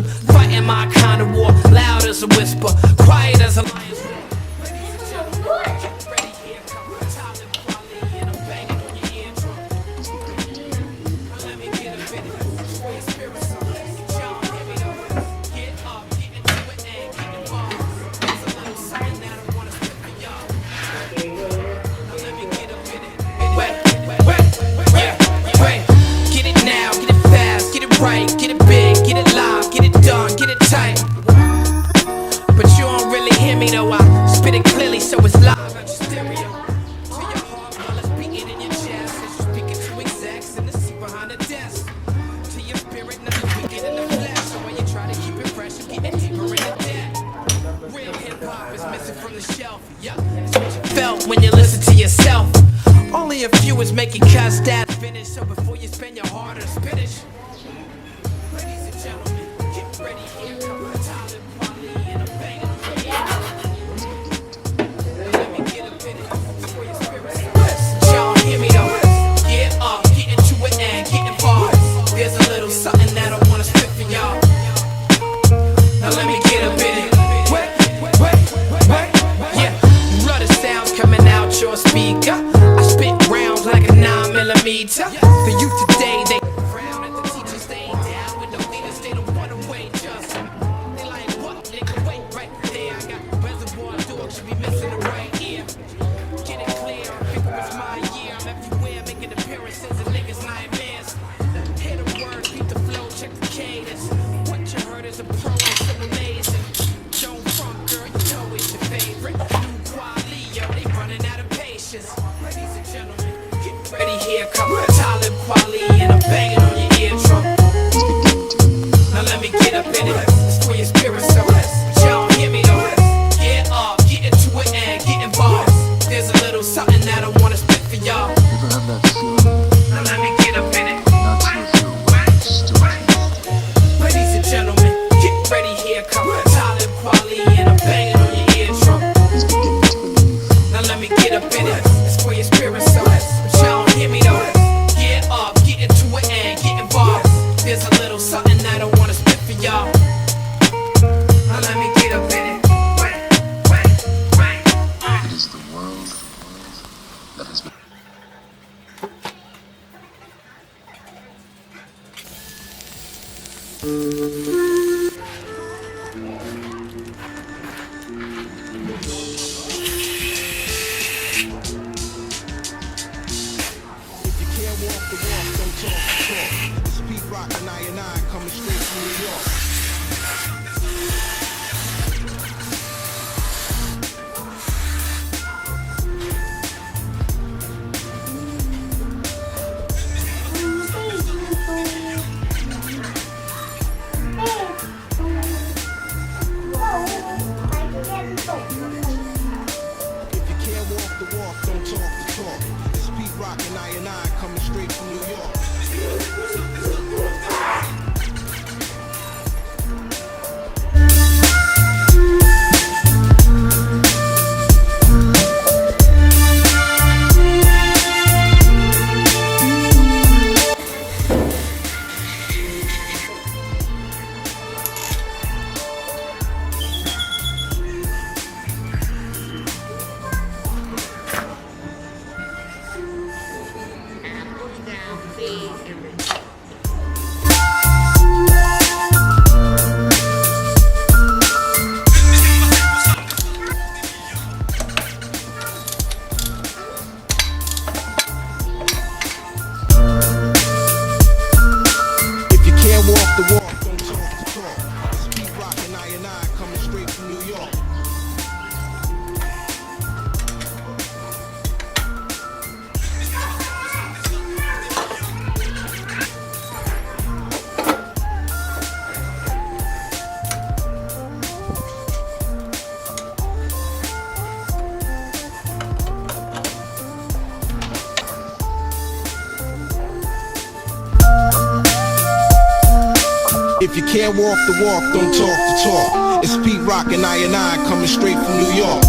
I'm fighting my kind of war, loud as a whisper, quiet as a lion. Right, get it big, get it live, get it done, get it tight. But you don't really hear me though, I spit it clearly so it's live at your stereo. To your heart, while it's beating in your chest. As you speak it to execs in the seat behind the desk. To your spirit, nothing weaker in the flesh. So when you try to keep it fresh, you get deeper in the debt. Real hip hop is missing from the shelf. Yeah, it's what you felt when you listen to yourself. Only a few is making cuts that finish. So before you spend your heart on spinach. I spit rounds like a 9mm. The youth today, they frown at the teachers staying down with the leaders. They don't want to wait, just they like what? Nigga, wait right there. I got reservoir dogs, should be missing the right ear. Get it clear, I figure it's my year. I'm everywhere, making appearances and niggas nightmares. Hear the words, beat the flow, check the cadence. What you heard is a pro, it's so amazing. Don't front, girl, you know it's your favorite. New quality, yo, they running out of patience. Ladies and gentlemen, get ready, here come Talib Kweli, and I'm banging on your eardrum. Now let me get up in it, it's for your spirit, so but y'all don't hear me though. Get up, get into it and get involved. There's a little something that I wanna spit for y'all. Now let me get up in it. Ladies and gentlemen, get ready, here come Talib Kweli, and I'm banging on your eardrum. Now let me get up in it, it's for your spirit, so but y'all don't hear me though. Get up, get into it and get involved. There's a little something that I wanna spit for y'all. Now let me get up in it. It is the world that has been. If you can't walk the walk, don't talk the talk. It's Pete Rock and I coming straight from New York. If you can't walk the walk, don't talk the talk. It's Pete Rock and I coming straight from New York. If you can't walk the walk, don't talk the talk. It's Pete Rock and I coming straight from New York. If you can't walk the walk, don't talk the talk. It's Pete Rock and I coming straight from New York.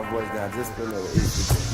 voice down just for a little.